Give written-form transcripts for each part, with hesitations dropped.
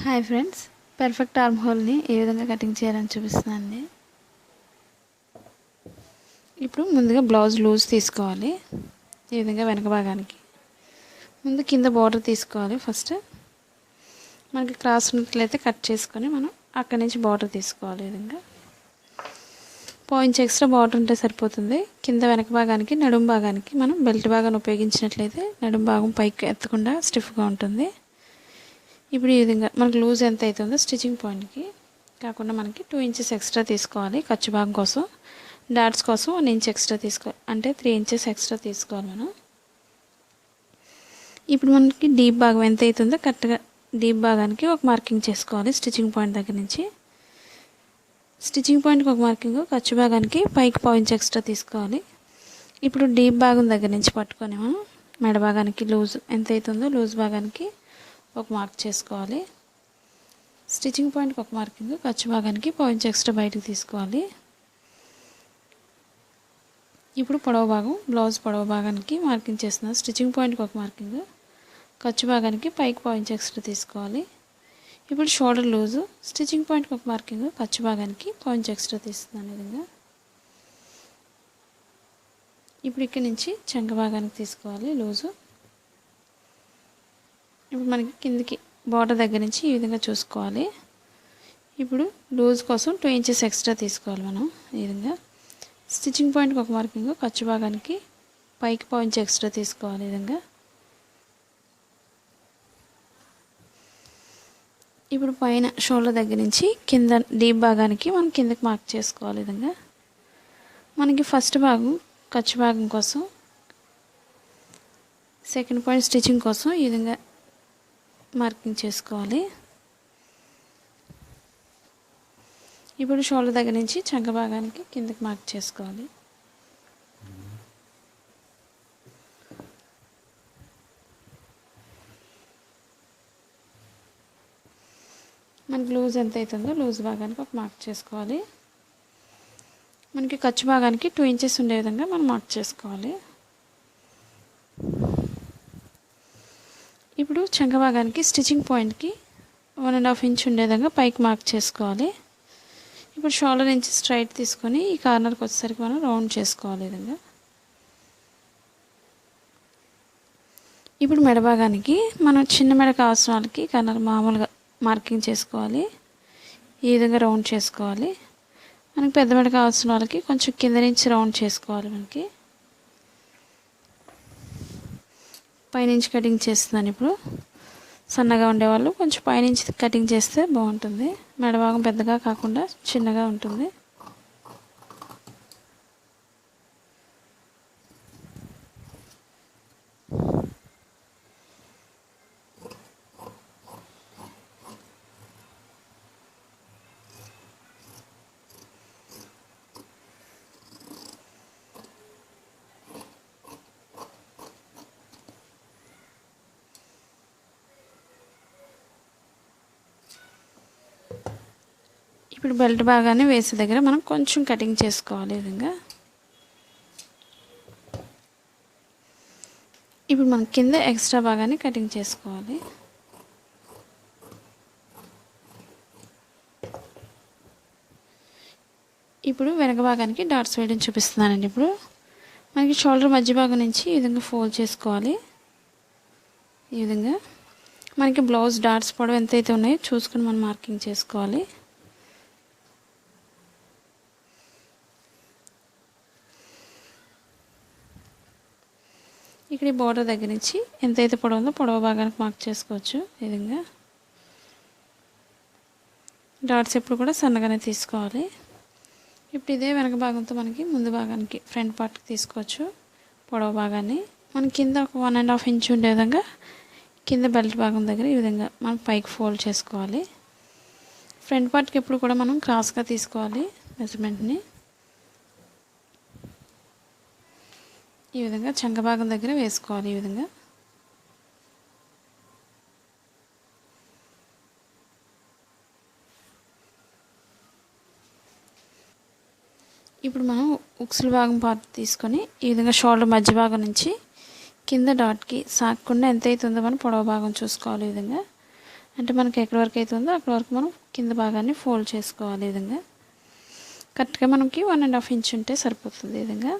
Hi friends, perfect arm హోల్ని ఏ విధంగా cutting చేయాలని చూపిస్తున్నానండి. ఇప్పుడు ముందుగా బ్లౌజ్ లూజ్ తీసుకోవాలి. ఈ విధంగా వెనక భాగానికి ముందు కింద బార్డర్ తీసుకోవాలి. ఫస్ట్ మనకి క్రాస్ ఉన్నట్లయితే కట్ చేసుకొని మనం అక్కడి నుంచి బార్డర్ తీసుకోవాలి. ఈ విధంగా పాయింట్స్ ఎక్స్ట్రా బార్డర్ ఉంటే సరిపోతుంది. కింద వెనక భాగానికి నడుము భాగానికి మనం బెల్ట్ భాగాన్ని ఉపయోగించినట్లయితే నడుము భాగం పైకి ఎత్తకుండా స్టిఫ్గా ఉంటుంది. ఇప్పుడు ఈ విధంగా మనకు లూజ్ ఎంత అవుతుందో స్టిచ్చింగ్ పాయింట్కి కాకుండా మనకి 2 ఇంచెస్ ఎక్స్ట్రా తీసుకోవాలి. ఖర్చు భాగం కోసం డాట్స్ కోసం 1 ఇంచ్ ఎక్స్ట్రా తీసుకోవాలి, అంటే 3 ఇంచెస్ ఎక్స్ట్రా తీసుకోవాలి మనం. ఇప్పుడు మనకి డీప్ భాగం ఎంత అవుతుందో కరెక్ట్గా డీప్ భాగానికి ఒక మార్కింగ్ చేసుకోవాలి. స్టిచ్చింగ్ పాయింట్ దగ్గర నుంచి స్టిచ్చింగ్ పాయింట్కి ఒక మార్కింగ్, ఖర్చు భాగానికి పైకి 1 ఇంచ్ ఎక్స్ట్రా తీసుకోవాలి. ఇప్పుడు డీప్ భాగం దగ్గర నుంచి పట్టుకొని మనం మెడ భాగానికి లూజ్ ఎంత అవుతుందో లూజ్ భాగానికి ఒక మార్క్ చేసుకోవాలి. స్టిచ్చింగ్ పాయింట్కి ఒక మార్కింగ్, ఖర్చు భాగానికి 1 ఇంచ్ ఎక్స్ట్రా బయటకు తీసుకోవాలి. ఇప్పుడు పొడవు భాగం బ్లౌజ్ పొడవు భాగానికి మార్కింగ్ చేస్తున్నాం. స్టిచ్చింగ్ పాయింట్కి ఒక మార్కింగ్, ఖర్చు భాగానికి పైకి 1 ఇంచ్ ఎక్స్ట్రా తీసుకోవాలి. ఇప్పుడు షోల్డర్ లూజు స్టిచ్చింగ్ పాయింట్కి ఒక మార్కింగ్, ఖర్చు భాగానికి 1 ఇంచ్ ఎక్స్ట్రా తీస్తున్నాను. ఈ విధంగా ఇప్పుడు ఇక్కడి నుంచి చంక భాగానికి తీసుకోవాలి లూజు. ఇప్పుడు మనకి కిందికి బార్డర్ దగ్గర నుంచి ఈ విధంగా చూసుకోవాలి. ఇప్పుడు లూజ్ కోసం 2 ఇంచెస్ ఎక్స్ట్రా తీసుకోవాలి మనం. ఈ విధంగా స్టిచ్చింగ్ పాయింట్కి ఒక మార్కింగ్, ఖర్చు భాగానికి పైకి 1 ఇంచ్ ఎక్స్ట్రా తీసుకోవాలి. ఈ విధంగా ఇప్పుడు పైన షోల్డర్ దగ్గర నుంచి కింద డీప్ భాగానికి మనం కిందకి మార్క్ చేసుకోవాలి. ఈ విధంగా మనకి ఫస్ట్ భాగం ఖర్చు భాగం కోసం, సెకండ్ పాయింట్ స్టిచ్చింగ్ కోసం ఈ విధంగా మార్కింగ్ చేసుకోవాలి. ఇప్పుడు షోల్డర్ దగ్గర నుంచి చంక భాగానికి కిందకి మార్క్ చేసుకోవాలి. మనకి లూజ్ ఎంత అవుతుందో లూజ్ భాగానికి ఒక మార్క్ చేసుకోవాలి. మనకి ఖర్చు భాగానికి 2 ఇంచెస్ ఉండే విధంగా మనం మార్క్ చేసుకోవాలి. ఇప్పుడు చంక భాగానికి స్టిచ్చింగ్ పాయింట్కి 1.5 ఇంచ్ ఉండే విధంగా పైకి మార్క్ చేసుకోవాలి. ఇప్పుడు షోల్డర్ నుంచి స్ట్రైట్ తీసుకొని ఈ కార్నర్కి వచ్చేసరికి మనం రౌండ్ చేసుకోవాలి. ఈ విధంగా ఇప్పుడు మెడ భాగానికి మనం చిన్న మెడ కావాల్సిన వాళ్ళకి కార్నర్ మామూలుగా మార్కింగ్ చేసుకోవాలి. ఈ విధంగా రౌండ్ చేసుకోవాలి. మనకి పెద్ద మెడ కావాల్సిన వాళ్ళకి కొంచెం కింద నుంచి రౌండ్ చేసుకోవాలి. మనకి పైనుంచి కటింగ్ చేస్తున్నాను. ఇప్పుడు సన్నగా ఉండేవాళ్ళు కొంచెం పైనుంచి కటింగ్ చేస్తే బాగుంటుంది. మెడ భాగం పెద్దగా కాకుండా చిన్నగా ఉంటుంది. ఇప్పుడు బెల్ట్ భాగాన్ని వేసే దగ్గర మనం కొంచెం కటింగ్ చేసుకోవాలి. ఈ విధంగా ఇప్పుడు మనం కింద ఎక్స్ట్రా భాగాన్ని కటింగ్ చేసుకోవాలి. ఇప్పుడు వెనక భాగానికి డాట్స్ వేయడం చూపిస్తున్నానండి. ఇప్పుడు మనకి షోల్డర్ మధ్య భాగం నుంచి ఈ విధంగా ఫోల్డ్ చేసుకోవాలి. ఈ విధంగా మనకి బ్లౌజ్ డాట్స్ పొడవు ఎంతైతే ఉన్నాయో చూసుకొని మనం మార్కింగ్ చేసుకోవాలి. ఇక్కడ ఈ బార్డర్ దగ్గర నుంచి ఎంతైతే పొడవు ఉందో పొడవు భాగానికి మార్క్ చేసుకోవచ్చు. ఈ విధంగా డాట్స్ ఎప్పుడు కూడా సన్నగానే తీసుకోవాలి. ఇప్పుడు ఇదే వెనక భాగంతో మనకి ముందు భాగానికి ఫ్రంట్ పార్ట్కి తీసుకోవచ్చు. పొడవు భాగాన్ని మన కింద ఒక 1.5 ఇంచ్ ఉండే విధంగా కింద బెల్ట్ భాగం దగ్గర ఈ విధంగా మనం పైకి ఫోల్డ్ చేసుకోవాలి. ఫ్రంట్ పార్ట్కి ఎప్పుడు కూడా మనం క్రాస్గా తీసుకోవాలి మెజర్మెంట్ని. ఈ విధంగా చంక భాగం దగ్గర వేసుకోవాలి. ఈ విధంగా ఇప్పుడు మనం ఉక్సుల భాగం పార్ట్ తీసుకొని ఈ విధంగా షోల్డర్ మధ్య భాగం నుంచి కింద డాట్కి సాగకుండా ఎంత అవుతుందో మనం పొడవు భాగం చూసుకోవాలి. ఈ విధంగా అంటే మనకి ఎక్కడి వరకు అయితే ఉందో అక్కడి వరకు మనం కింద భాగాన్ని ఫోల్డ్ చేసుకోవాలి. ఈ విధంగా కరెక్ట్గా మనకి 1.5 ఇంచ్ ఉంటే సరిపోతుంది. ఈ విధంగా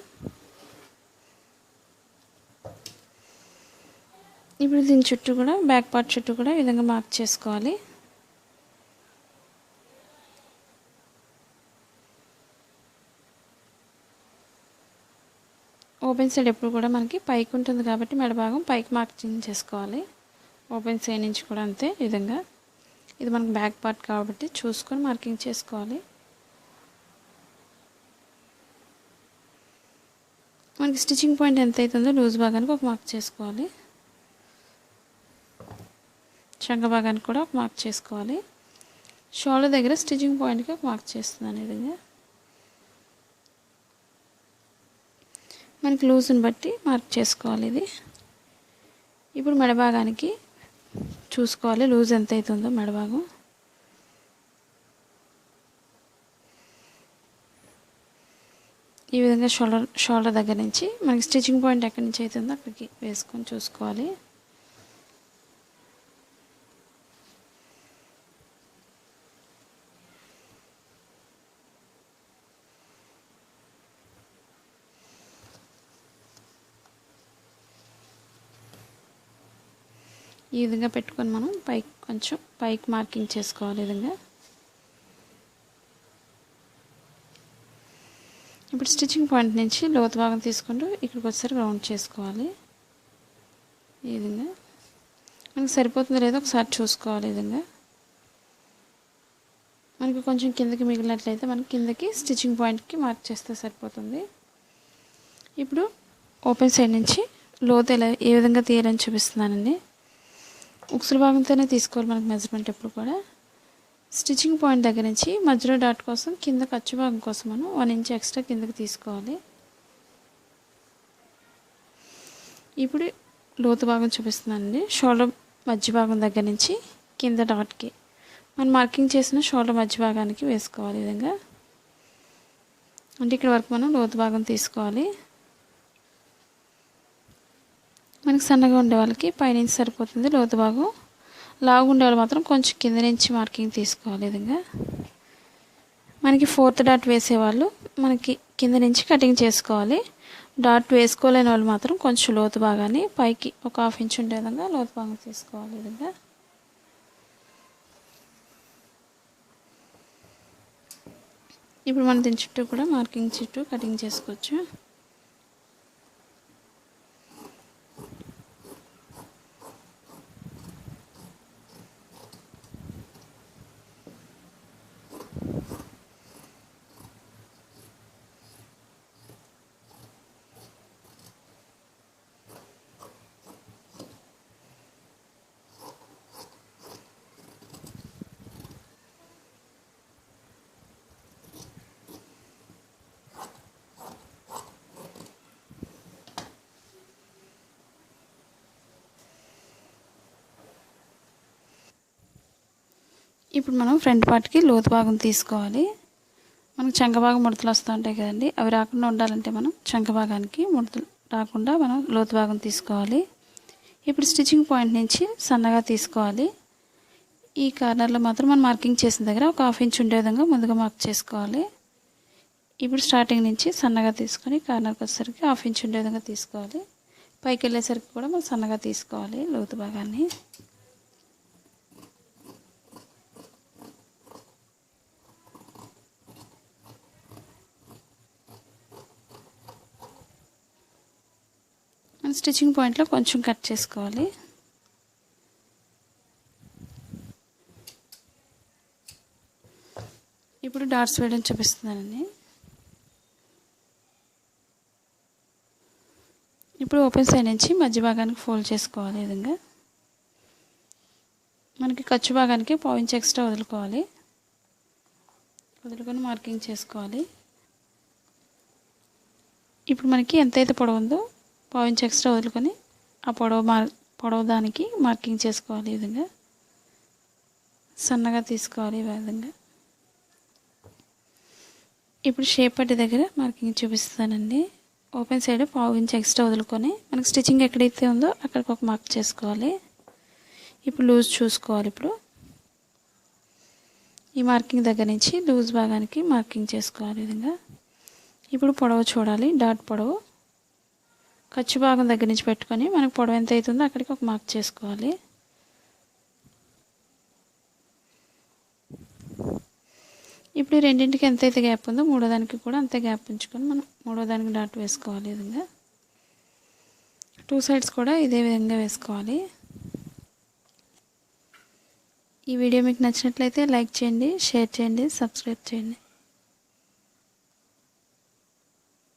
ఇప్పుడు దీని చుట్టూ కూడా బ్యాక్ పార్ట్ చుట్టూ కూడా ఈ విధంగా మార్క్ చేసుకోవాలి. ఓపెన్ సైడ్ ఎప్పుడు కూడా మనకి పైకి ఉంటుంది కాబట్టి మెడ భాగం పైకి మార్కింగ్ చేసుకోవాలి. ఓపెన్ సైడ్ నుంచి కూడా అంతే. ఈ విధంగా ఇది మనకి బ్యాక్ పార్ట్ కాబట్టి చూసుకొని మార్కింగ్ చేసుకోవాలి. మనకి స్టిచ్చింగ్ పాయింట్ ఎంత అవుతుందో లూజ్ భాగానికి ఒక మార్క్ చేసుకోవాలి. చంక భాగానికి కూడా ఒక మార్క్ చేసుకోవాలి. షోల్డర్ దగ్గర స్టిచ్చింగ్ పాయింట్కి ఒక మార్క్ చేస్తున్నాను. ఈ విధంగా మనకి లూజ్ని బట్టి మార్క్ చేసుకోవాలి. ఇది ఇప్పుడు మెడ భాగానికి చూసుకోవాలి లూజ్ ఎంత అవుతుందో మెడ భాగం. ఈ విధంగా షోల్డర్ దగ్గర నుంచి మనకి స్టిచ్చింగ్ పాయింట్ ఎక్కడి నుంచి అవుతుందో అక్కడికి వేసుకొని చూసుకోవాలి. ఈ విధంగా పెట్టుకొని మనం కొంచెం పైకి మార్కింగ్ చేసుకోవాలి. ఈ విధంగా ఇప్పుడు స్టిచ్చింగ్ పాయింట్ నుంచి లోతు భాగం తీసుకుంటూ ఇక్కడికి వచ్చేసరికి రౌండ్ చేసుకోవాలి. ఈ విధంగా మనకి సరిపోతుందో లేదో ఒకసారి చూసుకోవాలి. ఈ విధంగా మనకి కొంచెం కిందకి మిగిలినట్లయితే మనకి కిందకి స్టిచ్చింగ్ పాయింట్కి మార్క్ చేస్తే సరిపోతుంది. ఇప్పుడు ఓపెన్ సైడ్ నుంచి లోతు ఎలా ఏ విధంగా తీయాలని చూపిస్తున్నానండి. ఉక్సుల భాగంతోనే తీసుకోవాలి మనకి మెజర్మెంట్ ఎప్పుడు కూడా. స్టిచ్చింగ్ పాయింట్ దగ్గర నుంచి మధ్యలో డాట్ కోసం కింద ఖర్చు భాగం కోసం మనం 1 ఇంచ్ ఎక్స్ట్రా కిందకి తీసుకోవాలి. ఇప్పుడు లోతు భాగం చూపిస్తున్నానండి. షోల్డర్ మధ్య భాగం దగ్గర నుంచి కింద డాట్కి మనం మార్కింగ్ చేసిన షోల్డర్ మధ్య భాగానికి వేసుకోవాలి. ఈ విధంగా అంటే ఇక్కడ వరకు మనం లోతు భాగం తీసుకోవాలి. మనకి సన్నగా ఉండే వాళ్ళకి పైనుంచి సరిపోతుంది లోతు భాగం. లావుగా ఉండే వాళ్ళు మాత్రం కొంచెం కింద నుంచి మార్కింగ్ తీసుకోవాలి. ఈ విధంగా మనకి 4th డాట్ వేసేవాళ్ళు మనకి కింద నుంచి కటింగ్ చేసుకోవాలి. డాట్ వేసుకోలేని వాళ్ళు మాత్రం కొంచెం లోతు భాగాన్ని పైకి ఒక 1/2 ఇంచ్ ఉండే విధంగా లోతు భాగం తీసుకోవాలి. ఈ విధంగా ఇప్పుడు మనం దీని చుట్టూ కూడా మార్కింగ్ చుట్టూ కటింగ్ చేసుకోవచ్చు. ఇప్పుడు మనం ఫ్రంట్ పార్ట్కి లోతు భాగం తీసుకోవాలి. మనకు చంక భాగం ముడతలు వస్తూ ఉంటాయి కదండి, అవి రాకుండా ఉండాలంటే మనం చంక భాగానికి ముడతలు రాకుండా మనం లోతు భాగం తీసుకోవాలి. ఇప్పుడు స్టిచ్చింగ్ పాయింట్ నుంచి సన్నగా తీసుకోవాలి. ఈ కార్నర్లో మాత్రం మనం మార్కింగ్ చేసిన దగ్గర ఒక 1/2 ఇంచ్ ఉండే విధంగా ముందుగా మార్క్ చేసుకోవాలి. ఇప్పుడు స్టార్టింగ్ నుంచి సన్నగా తీసుకొని కార్నర్కి వచ్చేసరికి 1/2 ఇంచ్ ఉండే విధంగా తీసుకోవాలి. పైకి వెళ్ళేసరికి కూడా మనం సన్నగా తీసుకోవాలి లోతు భాగాన్ని. స్టిచ్చింగ్ పాయింట్లో కొంచెం కట్ చేసుకోవాలి. ఇప్పుడు డాట్స్ వేయడం చూపిస్తున్నానండి. ఇప్పుడు ఓపెన్ సైడ్ నుంచి మధ్య భాగానికి ఫోల్డ్ చేసుకోవాలి. ఈ విధంగా మనకి ఖర్చు భాగానికి 1/2 ఇంచ్ ఎక్స్ట్రా వదులుకొని మార్కింగ్ చేసుకోవాలి. ఇప్పుడు మనకి ఎంతైతే పొడవు ఉందో 1/2 ఇంచ్ ఎక్స్ట్రా వదులుకొని ఆ పొడవు దానికి మార్కింగ్ చేసుకోవాలి. ఈ విధంగా సన్నగా తీసుకోవాలి. ఈ విధంగా ఇప్పుడు షేప్ పట్టి దగ్గర మార్కింగ్ చూపిస్తానండి. ఓపెన్ సైడ్ 1/2 ఇంచ్ ఎక్స్ట్రా వదులుకొని మనకి స్టిచ్చింగ్ ఎక్కడైతే ఉందో అక్కడికి ఒక మార్క్ చేసుకోవాలి. ఇప్పుడు లూజ్ చూసుకోవాలి. ఇప్పుడు ఈ మార్కింగ్ దగ్గర నుంచి లూజ్ భాగానికి మార్కింగ్ చేసుకోవాలి ఈ విధంగా. ఇప్పుడు పొడవు చూడాలి, డాట్ పొడవు ఖర్చు భాగం దగ్గర నుంచి పెట్టుకొని మనకు పొడవు ఎంత అవుతుందో అక్కడికి ఒక మార్క్ చేసుకోవాలి. ఇప్పుడు ఈ రెండింటికి ఎంతైతే గ్యాప్ ఉందో మూడో దానికి కూడా అంతే గ్యాప్ ఉంచుకొని మనం మూడో దానికి డాట్ వేసుకోవాలి ఈ విధంగా. 2 సైడ్స్ కూడా ఇదే విధంగా వేసుకోవాలి. ఈ వీడియో మీకు నచ్చినట్లయితే లైక్ చేయండి, షేర్ చేయండి, సబ్స్క్రైబ్ చేయండి.